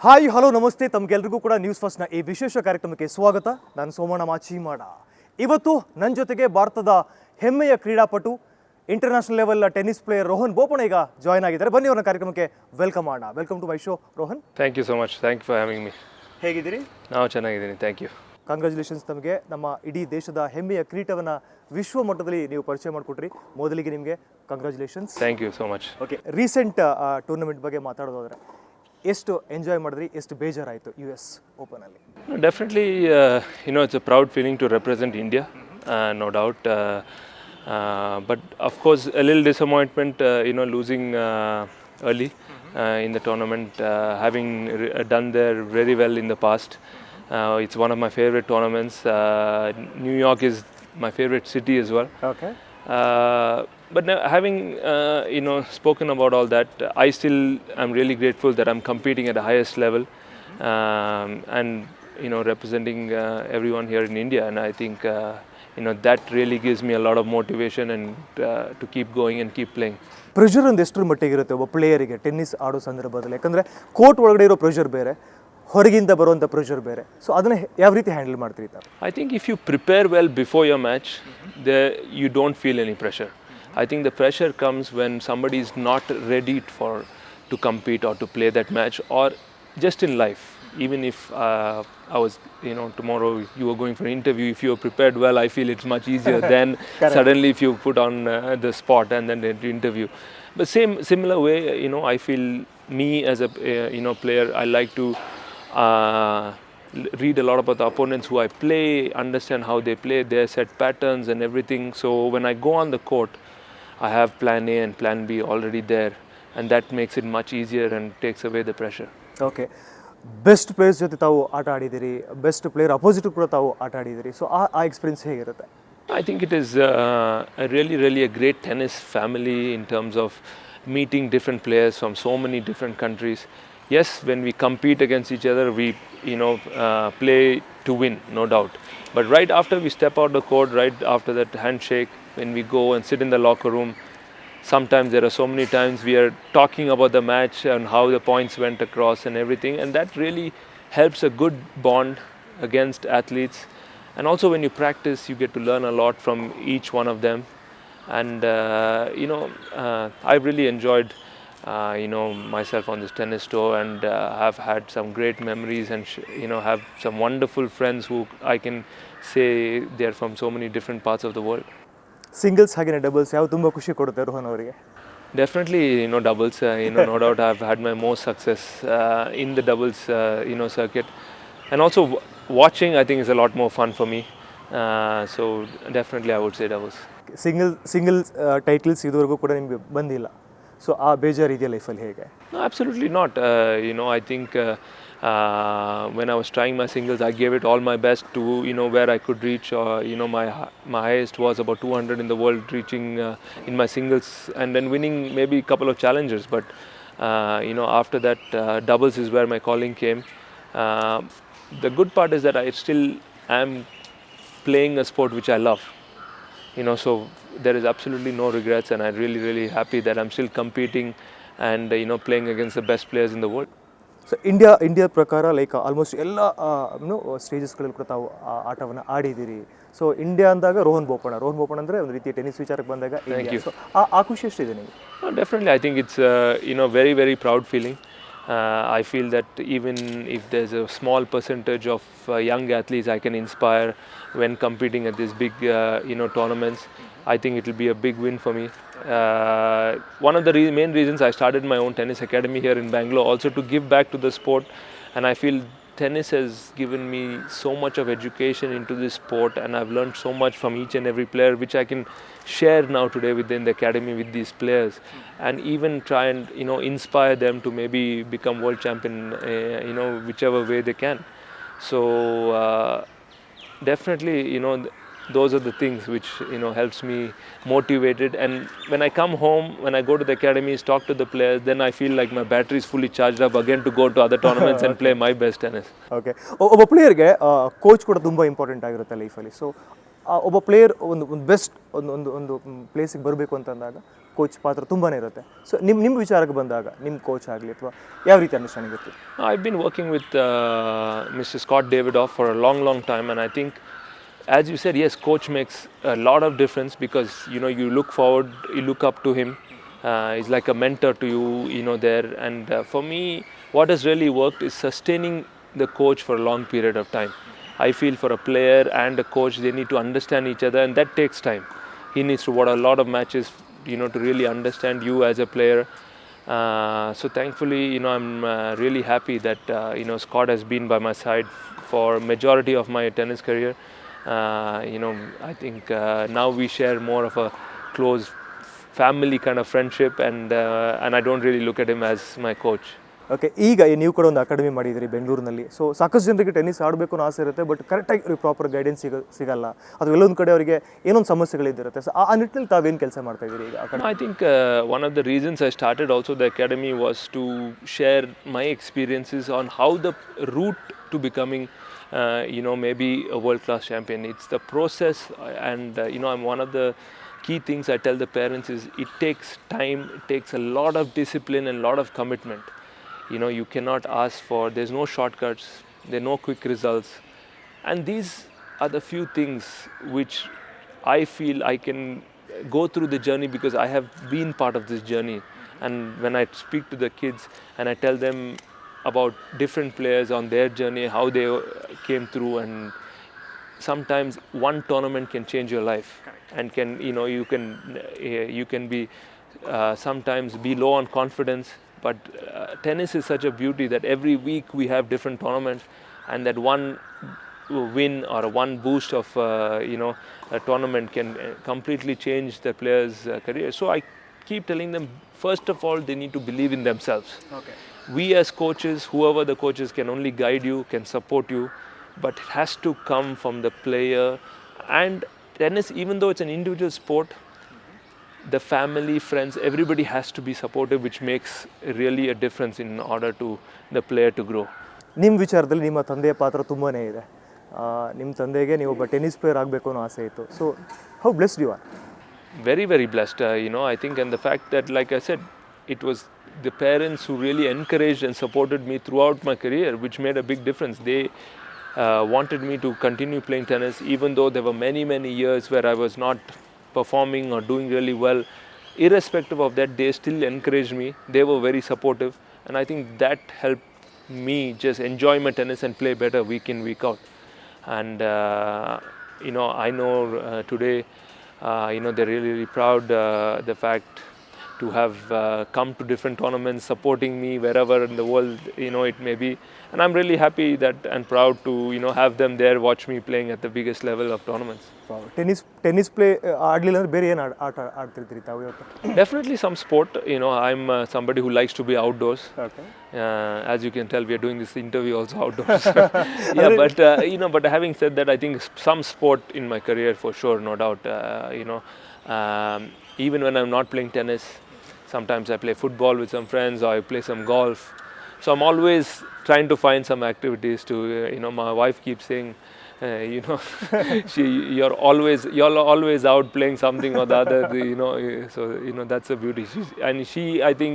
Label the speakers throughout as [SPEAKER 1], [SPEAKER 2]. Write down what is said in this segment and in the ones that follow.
[SPEAKER 1] Hi hello ನಮಸ್ತೆ ತಮಗೆಲ್ಲರಿಗೂ ಕೂಡ ನ್ಯೂಸ್ ಫಸ್ಟ್ನ ಈ ವಿಶೇಷ ಕಾರ್ಯಕ್ರಮಕ್ಕೆ ಸ್ವಾಗತ. ನಾನು ಸೋಮಣ್ಣ ಮಾಚಿಮಾಡ. ಇವತ್ತು ನನ್ನ ಜೊತೆಗೆ ಭಾರತದ ಹೆಮ್ಮೆಯ ಕ್ರೀಡಾಪಟು international level tennis player Rohan Bopanna ಈಗ ಜಾಯ್ನ್ ಆಗಿದ್ದಾರೆ. ಬನ್ನಿ ಅವ್ರನ್ನ ಕಾರ್ಯಕ್ರಮಕ್ಕೆ ವೆಲ್ಕಮ್ ಮಾಡೋಣ. Welcome to my show Rohan.
[SPEAKER 2] Thank you so much. Thank you for having me.
[SPEAKER 1] ಹೇಗಿದ್ದೀರಿ?
[SPEAKER 2] ನಾವು ಚೆನ್ನಾಗಿದ್ದೀನಿ, ಥ್ಯಾಂಕ್ ಯು.
[SPEAKER 1] ಕಂಗ್ರ್ಯಾಚುಲೇಷನ್ಸ್ ತಮಗೆ. ನಮ್ಮ ಇಡೀ ದೇಶದ ಹೆಮ್ಮೆಯ ಕ್ರೀಡಾವನ್ನು ವಿಶ್ವ ಮಟ್ಟದಲ್ಲಿ ನೀವು ಪರಿಚಯ ಮಾಡಿಕೊಟ್ರಿ. ಮೊದಲಿಗೆ ನಿಮಗೆ congratulations.
[SPEAKER 2] Thank you so much.
[SPEAKER 1] Okay, recent tournament ಬಗ್ಗೆ ಮಾತಾಡೋದಾದ್ರೆ ಎಷ್ಟು ಎಂಜಾಯ್ ಮಾಡಿದ್ರಿ, ಎಷ್ಟು ಬೇಜಾರಾಯಿತು US ಓಪನಲ್ಲಿ?
[SPEAKER 2] Definitely, it's a proud feeling to represent India, no doubt. But of course, a little disappointment, losing early in the tournament, having done there very well in the past. It's one of my favorite tournaments. New York is my favorite city as well.
[SPEAKER 1] Okay.
[SPEAKER 2] But now, having spoken about all that, I still am really grateful that I'm competing at the highest level, and representing everyone here in India. And I think that really gives me a lot of motivation and to keep going and keep playing.
[SPEAKER 1] Pressure ಒಂದು ಎಷ್ಟರ ಮಟ್ಟಿಗೆ ಇರುತ್ತೆ ಒಬ್ಬ ಪ್ಲೇಯರಿಗೆ tennis ಆಡೋ ಸಂದರ್ಭದಲ್ಲಿ? ಯಾಕಂದರೆ court ಒಳಗಡೆ ಇರೋ ಪ್ರೆಷರ್ ಬೇರೆ, ಹೊರಗಿಂದ ಬರುವಂಥ ಪ್ರೆಷರ್ ಬೇರೆ. ಸೊ ಅದನ್ನು ಯಾವ ರೀತಿ ಹ್ಯಾಂಡಲ್ ಮಾಡ್ತೀರಿ?
[SPEAKER 2] I think if you prepare well before your match, you don't feel any pressure. I think the pressure comes when somebody is not ready to compete or to play that match, or just in life. Even if I was, tomorrow you are going for an interview, if you are prepared well, I feel it's much easier than suddenly if you put on the spot and then the interview. But similar way, I feel me as a player, I like to read a lot about the opponents who I play, understand how they play, their set patterns and everything. So when I go on the court, I have plan A and plan B already there, and that makes it much easier and takes away the pressure.
[SPEAKER 1] Okay, best players ಜೊತೆ ತಾವು ಆಟ ಆಡಿದ್ದೀರಿ, best player opposite ಕೂಡ ತಾವು ಆಟ ಆಡಿದ್ದೀರಿ. So ಆ experience ಹೇಗಿರುತ್ತೆ?
[SPEAKER 2] I think it is really a great tennis family in terms of meeting different players from so many different countries. Yes, when we compete against each other, we play to win, no doubt. But right after we step out the court, right after that handshake, when we go and sit in the locker room, sometimes there are so many times we are talking about the match and how the points went across and everything, and that really helps a good bond against athletes. And also when you practice, you get to learn a lot from each one of them. And I've really enjoyed myself on this tennis tour, and have had some great memories, and have some wonderful friends who I can say they're from so many different parts of the world.
[SPEAKER 1] Singles ಹಾಗೆಯೇ doubles ಯಾವ ತುಂಬ ಖುಷಿ ಕೊಡುತ್ತೆ ರೋಹನ್ ಅವರಿಗೆ?
[SPEAKER 2] Definitely, doubles. No doubt, I've had my most success in the doubles, circuit, and also watching. I think is a lot more fun for me. So definitely, I would say doubles.
[SPEAKER 1] Single titles ಇದುವರೆಗೂ ಕೂಡ ನಿಮಗೆ ಬಂದಿಲ್ಲ. So ಆ ಬೇಜಾರು ಇದೆಯಾ ಲೈಫಲ್ಲಿ ಹೇಗೆ?
[SPEAKER 2] No, absolutely not. I think when I was trying my singles, I gave it all my best to where I could reach. My highest was about 200 in the world, reaching in my singles, and then winning maybe a couple of challengers. But after that, doubles is where my calling came. The good part is that I still am playing a sport which I love. So there is absolutely no regrets, and I'm really happy that I'm still competing and playing against the best players in the world.
[SPEAKER 1] So India ಪ್ರಕಾರ like almost ಎಲ್ಲ ಸ್ಟೇಜಸ್ಗಳಲ್ಲಿ ಕೂಡ ತಾವು ಆಟವನ್ನು ಆಡಿದ್ದೀರಿ. So India ಅಂದಾಗ ರೋಹನ್ ಬೋಪಣ್ಣ ಅಂದರೆ ಒಂದು ರೀತಿಯ tennis ವಿಚಾರಕ್ಕೆ ಬಂದಾಗ ಸೊ ಆ ಖುಷಿ ಎಷ್ಟಿದೆ ನಿಮಗೆ?
[SPEAKER 2] Definitely, I think it's very proud feeling. I feel that even if there's a small percentage of young athletes I can inspire when competing at these big tournaments, I think it will be a big win for me. One of the main reasons I started my own tennis academy here in Bangalore, also to give back to the sport, and I feel tennis has given me so much of education into this sport, and I've learned so much from each and every player, which I can share now today within the academy with these players, and even try and inspire them to maybe become world champion, whichever way they can. So definitely, those are the things which helps me motivated. And when I come home, when I go to the academies, talk to the players, then I feel like my battery is fully charged up again to go to other tournaments and play my best tennis.
[SPEAKER 1] Okay, ಒಬ್ಬ ಪ್ಲೇಯರ್ಗೆ coach ಕೂಡ ತುಂಬ important ಆಗಿರುತ್ತೆ ಲೈಫಲ್ಲಿ. So ಒಬ್ಬ player ಒಂದು best ಒಂದು ಪ್ಲೇಸಿಗೆ ಬರಬೇಕು ಅಂತಂದಾಗ ಕೋಚ್ ಪಾತ್ರ ತುಂಬಾ ಇರುತ್ತೆ. ಸೊ ನಿಮ್ಮ ವಿಚಾರಕ್ಕೆ ಬಂದಾಗ ನಿಮ್ಮ ಕೋಚ್ ಆಗಲಿ ಅಥವಾ ಯಾವ ರೀತಿ ಅಂಡರ್ಸ್ಟ್ಯಾಂಡಿಂಗ್ ಇರ್ತೀವಿ?
[SPEAKER 2] I've been working with Mr. Scott Davidoff for a long, long time, and I think, as you said, yes, coach makes a lot of difference because you look forward, you look up to him. He's like a mentor to you, there. And for me, what has really worked is sustaining the coach for a long period of time. I feel for a player and a coach, they need to understand each other, and that takes time. He needs to watch a lot of matches, to really understand you as a player. So thankfully, I'm really happy that Scott has been by my side for majority of my tennis career. I think now we share more of a close family kind of friendship, and I don't really look at him as my coach.
[SPEAKER 1] Okay, ಈಗ ನೀವು ಕೂಡ ಒಂದು academy ಮಾಡಿದಿರಿ ಬೆಂಗಳೂರಿನಲ್ಲಿ. So ಸಾಕಷ್ಟು ಜನರಿಗೆ tennis ಆಡಬೇಕು ಅನ್ನೋ ಆಸೆ ಇರುತ್ತೆ, ಬಟ್ ಕರೆಕ್ಟಾಗಿ ಅವ್ರಿಗೆ ಪ್ರಾಪರ್ ಗೈಡೆನ್ಸ್ ಸಿಗಲ್ಲ, ಅಥವಾ ಎಲ್ಲೊಂದು ಕಡೆ ಅವರಿಗೆ ಏನೊಂದು ಸಮಸ್ಯೆಗಳಿದ್ದಿರುತ್ತೆ. ಸೊ ಆ ನಿಟ್ಟಿನಲ್ಲಿ ತಾವೇನು ಕೆಲಸ ಮಾಡ್ತಾ ಇದ್ದೀರಿ ಈಗ?
[SPEAKER 2] I think one of the reasons I started also the academy was to share my experiences on how the route to becoming maybe a world-class champion. It's the process, and I'm one of the key things I tell the parents is it takes time, it takes a lot of discipline and a lot of commitment. You cannot ask for, there's no shortcuts, there are no quick results, and these are the few things which I feel I can go through the journey because I have been part of this journey. And when I speak to the kids and I tell them about different players on their journey, how they came through, and sometimes one tournament can change your life. Correct. And you can be sometimes be low on confidence, but tennis is such a beauty that every week we have different tournaments, and that one win or one boost of a tournament can completely change the player's career. So I keep telling them, first of all, they need to believe in themselves. Okay. We as coaches, whoever the coaches, can only guide you, can support you, but it has to come from the player. And tennis, even though it's an individual sport, the family, friends, everybody has to be supportive, which makes really a difference in order to the player to grow.
[SPEAKER 1] ನಿಮ್ಮ ವಿಚಾರದಲ್ಲಿ ನಿಮ್ಮ ತಂದೆಯ ಪಾತ್ರ ತುಂಬಾ ಇದೆ. ನಿಮ್ಮ ತಂದೆಗೆ ನೀವು ಒಬ್ಬ ಟೆನ್ನಿಸ್ ಪ್ಲೇಯರ್ ಆಗಬೇಕು ಅನ್ನೋ ಆಸೆ ಇತ್ತು. So how blessed you are?
[SPEAKER 2] Very, very blessed, I think, and the fact that, like I said, it was the parents who really encouraged and supported me throughout my career, which made a big difference. They wanted me to continue playing tennis, even though there were many, many years where I was not performing or doing really well. Irrespective of that, they still encouraged me. They were very supportive, and I think that helped me just enjoy my tennis and play better week in, week out. And I know today they're really, really proud the fact to have come to different tournaments, supporting me wherever in the world it may be, and I'm really happy that and proud to have them there, watch me playing at the biggest level of tournaments.
[SPEAKER 1] Tennis play ಆಡಲಿಲ್ಲ ಅಂದ್ರೆ ಬೇರೆ ಏನು ಆಟ ಆಡ್ತಿರ್ತೀರಿ ತಾವು ಇವತ್ತು?
[SPEAKER 2] Definitely some sport. I'm somebody who likes to be outdoors.
[SPEAKER 1] Okay.
[SPEAKER 2] As you can tell, we are doing this interview also outdoors. Yeah, but having said that, I think some sport in my career for sure, no doubt. Even when I'm not playing tennis, sometimes I play football with some friends, or I play some golf. So I'm always trying to find some activities to, my wife keeps saying, you're always out playing something or the other, so that's a beauty. She I think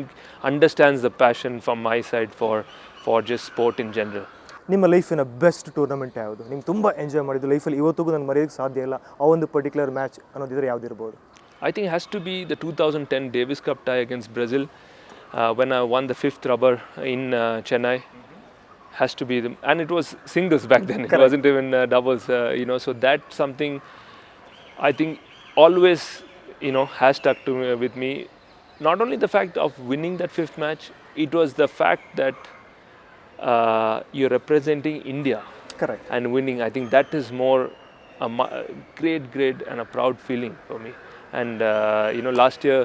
[SPEAKER 2] understands the passion from my side for just sport in general.
[SPEAKER 1] ನಿಮ್ಮ ಲೈಫಿನ best tournament ಯಾವುದು? ನಿಮ್ಗೆ ತುಂಬ enjoy ಮಾಡಿದ್ದು ಲೈಫಲ್ಲಿ ಇವತ್ತಿಗೂ ನಾನು ಮರೆಯೋಕ್ಕೆ ಸಾಧ್ಯ ಇಲ್ಲ ಆ ಒಂದು ಪರ್ಟಿಕ್ಯುಲರ್ ಮ್ಯಾಚ್ ಅನ್ನೋದಿದ್ರೆ ಯಾವುದಿರ್ಬೋದು?
[SPEAKER 2] I think it has to be the 2010 Davis Cup tie against Brazil, when I won the 5th rubber in Chennai. Has to be and it was singles back then. Correct. It wasn't even doubles, so that's something I think always has stuck with me. Not only the fact of winning that 5th match, it was the fact that you're representing India.
[SPEAKER 1] Correct.
[SPEAKER 2] And winning, I think that is more a great and a proud feeling for me. And last year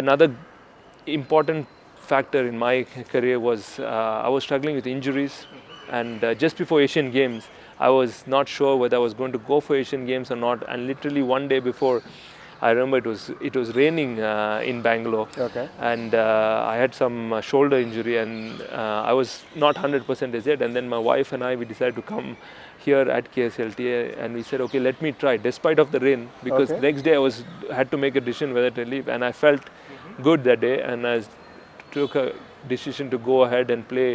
[SPEAKER 2] another important factor in my career was I was struggling with injuries, and just before Asian Games I was not sure whether I was going to go for Asian Games or not, and literally one day before I remember it was raining in Bangalore,
[SPEAKER 1] Okay.
[SPEAKER 2] and I had some shoulder injury, and I was not 100% as yet. And then my wife and I, we decided to come here at KSLTA, and we said, okay, let me try, despite of the rain, because
[SPEAKER 1] Okay.
[SPEAKER 2] next day I had to make a decision whether to leave, and I felt good that day, and I took a decision to go ahead and play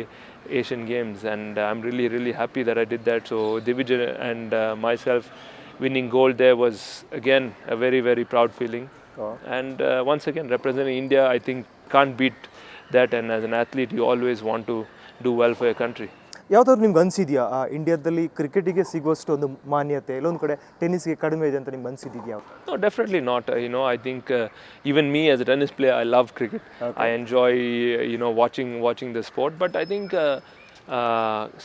[SPEAKER 2] Asian Games, and I'm really happy that I did that. So Divij and myself winning gold there was again a very proud feeling.
[SPEAKER 1] Wow.
[SPEAKER 2] And once again representing India, I think can't beat that, and as an athlete you always want to do well for your country.
[SPEAKER 1] ಯಾವ್ದಾದ್ರು ನಿಮ್ಗೆ ಅನಿಸಿದೆಯಾ ಇಂಡಿಯಾದಲ್ಲಿ ಕ್ರಿಕೆಟಿಗೆ ಸಿಗುವಷ್ಟು ಒಂದು ಮಾನ್ಯತೆ ಎಲ್ಲೊಂದು ಕಡೆ ಟೆನ್ನಿಸ್ಗೆ ಕಡಿಮೆ ಇದೆ ಅಂತ ನಿಮ್ಗೆ ಅನಿಸಿದೆಯಾ?
[SPEAKER 2] No, definitely not. I think even me as a tennis player, I love cricket. I enjoy, watching the sport. But I think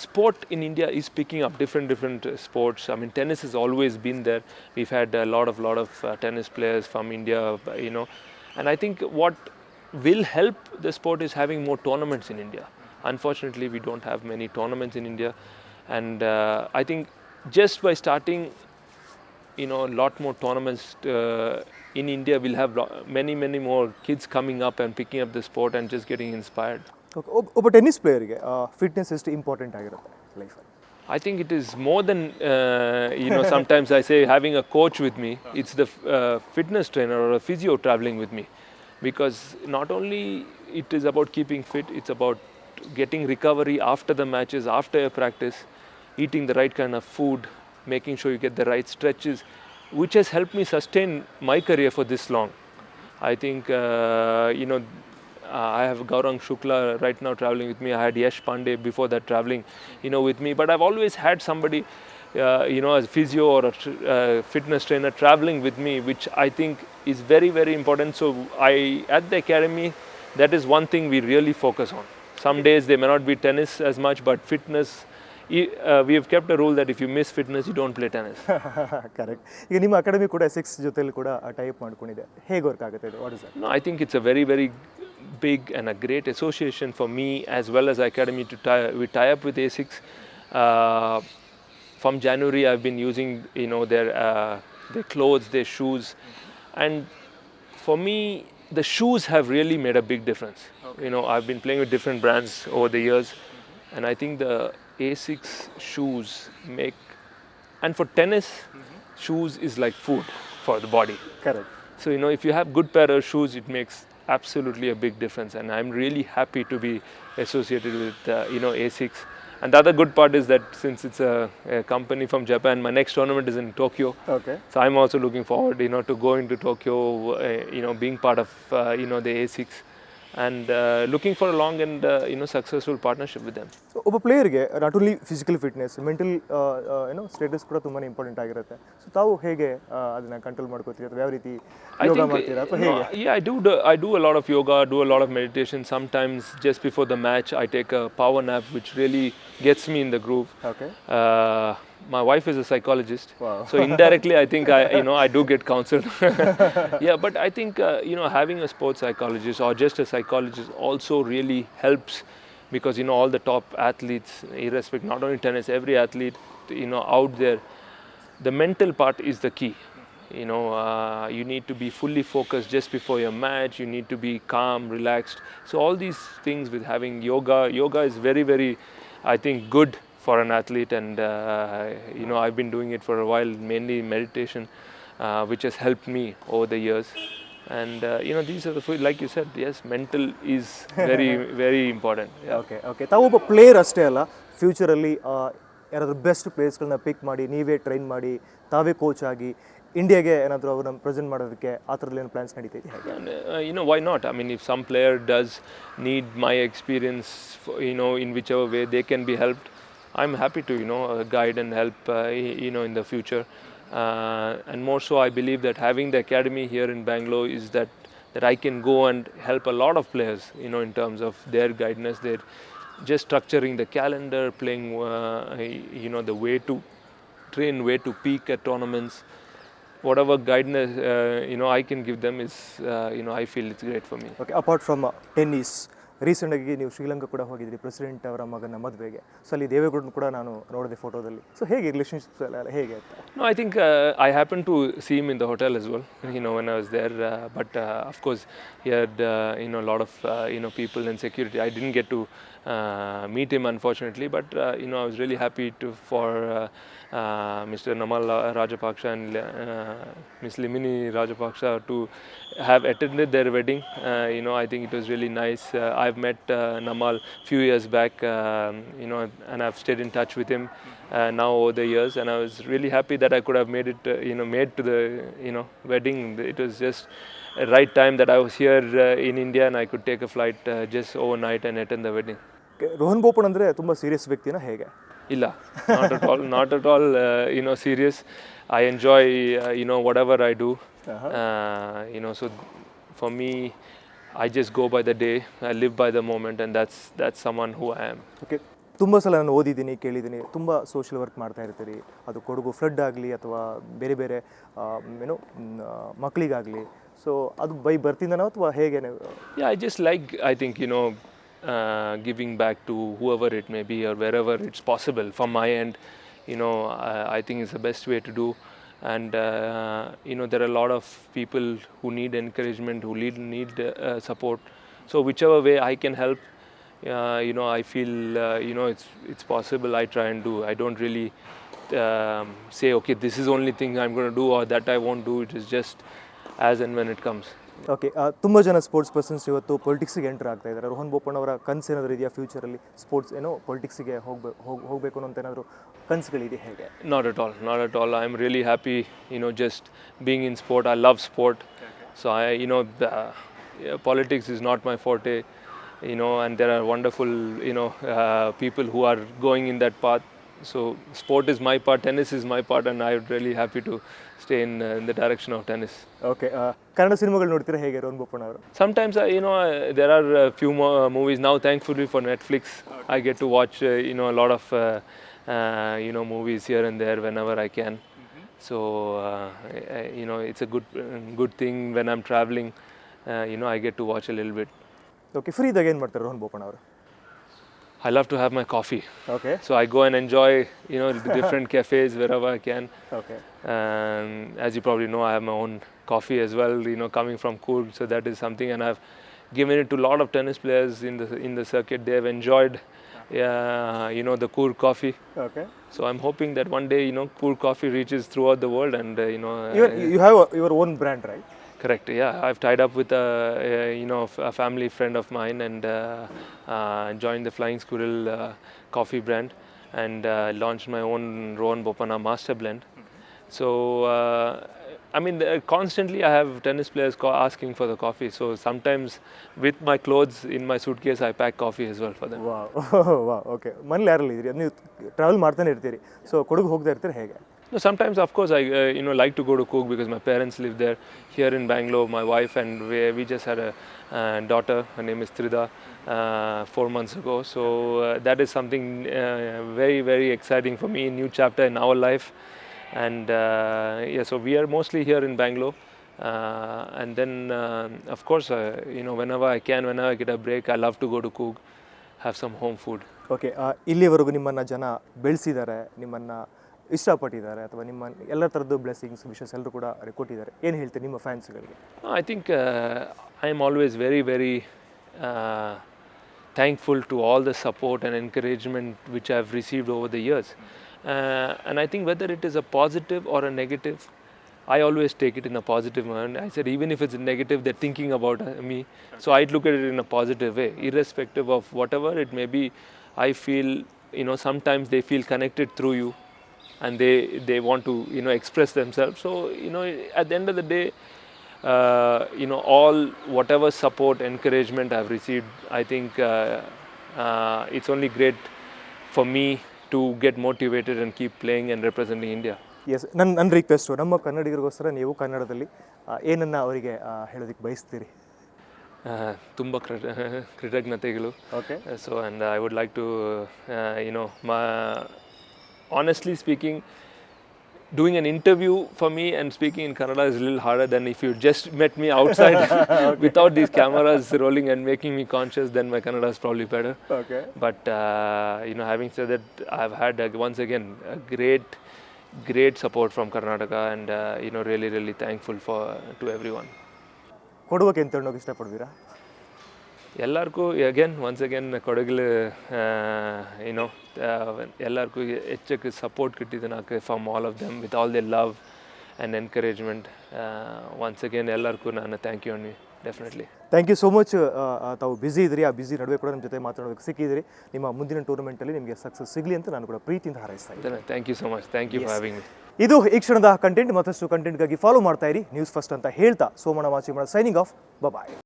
[SPEAKER 2] sport in India is picking up different sports. I mean, tennis has always been there. We've had a lot of tennis players from India, And I think what will help the sport is having more tournaments in India. Unfortunately, we don't have many tournaments in India, and I think just by starting a lot more tournaments in India, we'll have many more kids coming up and picking up the sport and just getting inspired.
[SPEAKER 1] ಒಬ್ಬ tennis ಪ್ಲೇಯರ್ಗೆ fitness ಎಷ್ಟು important ಆಗಿರುತ್ತೆ ಲೈಫಲ್ಲಿ?
[SPEAKER 2] I think it is more than sometimes I say having a coach with me. It's the fitness trainer or a physio traveling with me, because not only it is about keeping fit, it's about getting recovery after the matches, after your practice, eating the right kind of food, making sure you get the right stretches, which has helped me sustain my career for this long. I think, I have Gaurang Shukla right now traveling with me. I had Yash Pandey before that traveling, with me. But I've always had somebody, as physio or a fitness trainer traveling with me, which I think is very important. So at the academy, that is one thing we really focus on. Some days they may not be tennis as much, but fitness, we have kept a rule that if you miss fitness, you don't play tennis.
[SPEAKER 1] Correct. ಈಗ ನಿಮ್ಮ academy ಕೂಡ Essex ಜೊತೆಲಿ ಕೂಡ type ಮಾಡ್ಕೊಂಡಿದೆ. ಹೇಗೆ work ಆಗುತ್ತೆ ಇದು? What is that?
[SPEAKER 2] No, I think it's a very big and a great association for me as well as academy we tie up with ASICS. From January, I've been using their clothes, their shoes, and for me, the shoes have really made a big difference. Okay. I've been playing with different brands over the years, and I think the ASICS shoes make, and for tennis, shoes is like food for the body.
[SPEAKER 1] Correct.
[SPEAKER 2] So if you have good pair of shoes, it makes absolutely a big difference, and I'm really happy to be associated with ASICS. And the other good part is that since it's a company from Japan, my next tournament is in Tokyo.
[SPEAKER 1] Okay.
[SPEAKER 2] So I'm also looking forward, to going to Tokyo, being part of, the ASICS, and looking for a long and, successful partnership with them.
[SPEAKER 1] So ಒಬ್ಬ ಪ್ಲೇಯರ್ಗೆ not only physical fitness, mental status ಕೂಡ ತುಂಬಾ important ಆಗಿರುತ್ತೆ. So ತಾವು ಹೇಗೆ ಅದನ್ನ control ಮಾಡ್ಕೋತೀರಿ ಅಥವಾ ಯಾವ ರೀತಿ ಯೋಗ ಮಾಡ್ತೀರಾ ಅಥವಾ ಹೇಗೆ?
[SPEAKER 2] Yeah, I do a lot of yoga, do a lot of meditation. Sometimes just before the match, I take a power nap, which really gets me in the groove.
[SPEAKER 1] Okay.
[SPEAKER 2] My wife is a psychologist,
[SPEAKER 1] Wow.
[SPEAKER 2] so indirectly I think I do get counseled. Yeah, but I think having a sports psychologist or just a psychologist also really helps, because all the top athletes, irrespective, not only tennis, every athlete out there, the mental part is the key. You need to be fully focused just before your match. You need to be calm, relaxed. So all these things with having yoga is very, I think, good for an athlete, and I've been doing it for a while, mainly meditation, which has helped me over the years. And these are the, like you said, yes, mental is very important. Yeah.
[SPEAKER 1] Okay. ತಾವು ಒಬ್ಬ player ಅಷ್ಟೇ ಅಲ್ಲ, ಫ್ಯೂಚರಲ್ಲಿ ಯಾರಾದರೂ best ಪ್ಲೇಯರ್ಸ್ಗಳನ್ನ ಪಿಕ್ ಮಾಡಿ ನೀವೇ train ಮಾಡಿ ತಾವೇ coach ಆಗಿ ಇಂಡಿಯಾಗೆ ಏನಾದರೂ ಅವ್ರನ್ನ ಪ್ರೆಸೆಂಟ್ ಮಾಡೋದಕ್ಕೆ ಆ ಥರದಲ್ಲಿ ಏನು ಪ್ಲಾನ್ಸ್ ನಡೀತಾ ಇದೆ?
[SPEAKER 2] Why not? I mean, if some player does need my experience, in whichever way they can be helped, I'm happy to guide and help in the future, and more so I believe that having the academy here in Bangalore is that I can go and help a lot of players in terms of their guidance, their just structuring the calendar, playing the way to train, way to peak at tournaments. Whatever guidance I can give them is I feel it's great for me.
[SPEAKER 1] Okay, apart from tennis, ರೀಸೆಂಟಾಗಿ ನೀವು ಶ್ರೀಲಂಕಾ ಕೂಡ ಹೋಗಿದ್ರಿ president ಅವರ ಮಗನ ಮದುವೆಗೆ. So ಅಲ್ಲಿ ದೇವೇಗೌಡನ ಕೂಡ ನಾನು ನೋಡಿದೆ ಫೋಟೋದಲ್ಲಿ. ಸೊ ಹೇಗೆ ರಿಲೇಷನ್ಶಿಪ್ಸ್ ಎಲ್ಲ ಹೇಗೆ ಅಂತ?
[SPEAKER 2] No, I think I happened to see him in the hotel as well, when I was there. But of course, he had, a lot of, people and security. I didn't get to meet him, unfortunately, but, I was really happy for Mr. Namal Rajapaksha and Miss Limini Rajapaksha to have attended their wedding. I think it was really nice. I've met Namal few years back, and I've stayed in touch with him now over the years, and I was really happy that I could have made it, made to the, wedding. It was just a right time that I was here in India, and I could take a flight just overnight and attend the wedding.
[SPEAKER 1] Rohan Bopanna ಅಂದರೆ ತುಂಬ serious ವ್ಯಕ್ತಿನ ಹೇಗೆ?
[SPEAKER 2] Illa, not at all, serious. I enjoy, whatever I do. So for me, I just go by the day, I live by the moment, and that's someone who I am.
[SPEAKER 1] Okay, ತುಂಬ ಸಲ ನಾನು ಓದಿದ್ದೀನಿ, ಕೇಳಿದ್ದೀನಿ, ತುಂಬ social work ಮಾಡ್ತಾ ಇರ್ತೀರಿ. ಅದು Kodagu flood ಆಗಲಿ ಅಥವಾ ಬೇರೆ ಬೇರೆ ಮಕ್ಕಳಿಗಾಗಲಿ. ಸೊ ಅದು ಬೈ ಬರ್ತಿದ್ದಾನೋ ಅಥವಾ ಹೇಗೆ?
[SPEAKER 2] Yeah, I think, giving back to whoever it may be or wherever it's possible from my end, I think it's the best way to do. And there are a lot of people who need encouragement, who need support. So whichever way I can help, I feel it's possible. I try and do. I don't really say, okay, this is the only thing I'm going to do, or that I won't do. It is just as and when it comes.
[SPEAKER 1] Okay, ತುಂಬ ಜನ sports persons ಇವತ್ತು ಪೊಲಿಟಿಕ್ಸಿಗೆ enter ಆಗ್ತಾ ಇದ್ದಾರೆ. ರೋಹನ್ ಬೋಪಣ್ಣ ಅವರ ಕನಸು ಏನಾದರೂ ಇದೆಯಾ ಫ್ಯೂಚರಲ್ಲಿ? Sports ಪೊಲಿಟಿಕ್ಸಿಗೆ ಹೋಗಬೇಕು ಅನ್ನೋ ಏನಾದರೂ ಕನಸುಗಳಿದೆ ಹೇಗೆ?
[SPEAKER 2] Not at all. I'm really happy, just being in sport. I love sport. So politics is not my forte, and there are wonderful, people who are going in that path. So sport is my part, tennis is my part, and I'm really happy to stay in the direction of tennis.
[SPEAKER 1] Okay, Kannada ಸಿನಿಮಾಗಳು ನೋಡ್ತೀರಾ ಹೇಗೆ ರೋಹನ್ ಬೋಪಣ್ಣ ಅವರು?
[SPEAKER 2] Sometimes, there are a few more movies now, thankfully for Netflix. I get to watch, a lot of, movies here and there whenever I can. So, it's a good thing when I'm traveling. I get to watch a little bit.
[SPEAKER 1] Okay, free ಇದ್ದಾಗ ಏನು ಮಾಡ್ತಾರೆ ರೋಹನ್ ಬೋಪಣ್ಣ ಅವರು?
[SPEAKER 2] I love to have my coffee.
[SPEAKER 1] Okay.
[SPEAKER 2] So I go and enjoy, the different cafes wherever I can.
[SPEAKER 1] Okay.
[SPEAKER 2] As you probably know, I have my own coffee as well, coming from Coorg. So that is something, and I've given it to a lot of tennis players in the circuit. They have enjoyed, the Coorg coffee.
[SPEAKER 1] Okay.
[SPEAKER 2] So I'm hoping that one day, Coorg coffee reaches throughout the world, and
[SPEAKER 1] you have your own brand, right?
[SPEAKER 2] Correct. Yeah, I've tied up with a family friend of mine, and joined the Flying Squirrel coffee brand, and launched my own Rohan Bopanna Master Blend. So constantly I have tennis players asking for the coffee. So sometimes with my clothes in my suitcase, I pack coffee as well for them.
[SPEAKER 1] Wow. Okay. ಮನೇಲಿ ಯಾರಲ್ಲಿ ಇದ್ರಿ? ನೀವು travel ಮಾಡ್ತಾನೆ ಇರ್ತೀರಿ, so Kodagu ಹೋಗ್ತಾ ಇರ್ತೀರಿ ಹೇಗೆ?
[SPEAKER 2] No, sometimes, of course, I like to go to Coorg because my parents live there. Here in Bangalore, my wife and we just had a daughter. Her name is Trida, 4 months ago. So that is something very, very exciting for me. A new chapter in our life. And so we are mostly here in Bangalore. And then, of course, whenever I can, whenever I get a break, I love to go to Coorg, have some home food.
[SPEAKER 1] Okay, ಇಲ್ಲಿವರೆಗೂ ನಿಮ್ಮನ್ನು ಜನ ಬೆಳೆಸಿದ್ದಾರೆ, ನಿಮ್ಮನ್ನು ಇಷ್ಟಪಟ್ಟಿದ್ದಾರೆ, ಅಥವಾ ನಿಮ್ಮ ಎಲ್ಲ ಥರದ್ದು blessings wishes ಎಲ್ಲರೂ ಕೂಡ ಕೊಟ್ಟಿದ್ದಾರೆ, ಏನು ಹೇಳ್ತೀರಿ ನಿಮ್ಮ ಫ್ಯಾನ್ಸ್ಗಳಿಗೆ?
[SPEAKER 2] I think I am always very, very thankful to all the support and encouragement which I have received over the years. And I think whether it is a positive or a negative, I always take it in a positive manner. I said even if it's negative, they're thinking about me. So I look at it in a positive way. Irrespective of whatever it may be, I feel, sometimes they feel connected through you, and they want to, express themselves. So, at the end of the day, all whatever support, encouragement I've received, I think it's only great for me to get motivated and keep playing and representing India.
[SPEAKER 1] Yes, ನನ್ನ request ನಮ್ಮ ಕನ್ನಡಿಗರಿಗೋಸ್ಕರ ನೀವು ಕನ್ನಡದಲ್ಲಿ ಏನನ್ನು ಅವರಿಗೆ ಹೇಳೋದಕ್ಕೆ ಬಯಸ್ತೀರಿ?
[SPEAKER 2] ತುಂಬ ಕೃತಜ್ಞತೆಗಳು.
[SPEAKER 1] Okay.
[SPEAKER 2] So and I would like to honestly speaking, doing an interview for me and speaking in Kannada is a little harder than if you just met me outside without these cameras rolling and making me conscious. Then my Kannada is probably better.
[SPEAKER 1] Okay.
[SPEAKER 2] But having said that, I've had once again a great support from Karnataka, and really thankful to everyone.
[SPEAKER 1] ಕೊಡುವಕ್ಕೆ ಅಂತ ಹೇಳೋಕೆ ಇಷ್ಟಪಡ್ತೀರಾ?
[SPEAKER 2] ಎಲ್ಲರಿಗೂ once again Kodagalu ಎಲ್ಲರಿಗೂ ಹೆಚ್ಚಕ್ಕೆ support ಕೊಟ್ಟಿದ್ದೆ ನಾಲ್ಕು from all of them with all the love and encouragement. Once again ಎಲ್ಲರಿಗೂ ನಾನು thank you ಅನ್ನಿ definitely.
[SPEAKER 1] Thank you so much. ತಾವು ಬ್ಯುಸಿ ಇದ್ರಿ, ಆ ಬ್ಯುಸಿ ನಡುವೆ ಕೂಡ ನಮ್ಮ ಜೊತೆ ಮಾತಾಡೋದಕ್ಕೆ ಸಿಕ್ಕಿದ್ರಿ. ನಿಮ್ಮ ಮುಂದಿನ ಟೂರ್ನಮೆಂಟಲ್ಲಿ ನಿಮಗೆ ಸಕ್ಸಸ್ ಸಿಗಲಿ ಅಂತ ನಾನು ಕೂಡ ಪ್ರೀತಿಯಿಂದ ಹಾರೈಸ್ತಾ ಇದ್ದೀನಿ.
[SPEAKER 2] Thank you so much. Thank you for having me.
[SPEAKER 1] ಇದು ಈ ಕ್ಷಣದ ಕಂಟೆಂಟ್. ಮತ್ತಷ್ಟು ಕಂಟೆಂಟ್ಗಾಗಿ ಫಾಲೋ ಮಾಡ್ತಾ ಇರಿ ನ್ಯೂಸ್ ಫಸ್ಟ್ ಅಂತ ಹೇಳ್ತಾ ಸೋಮಣ್ಣ ಮಾಚಿಮಡ ಸೈನಿಂಗ್ ಆಫ್. ಬಾಯ್.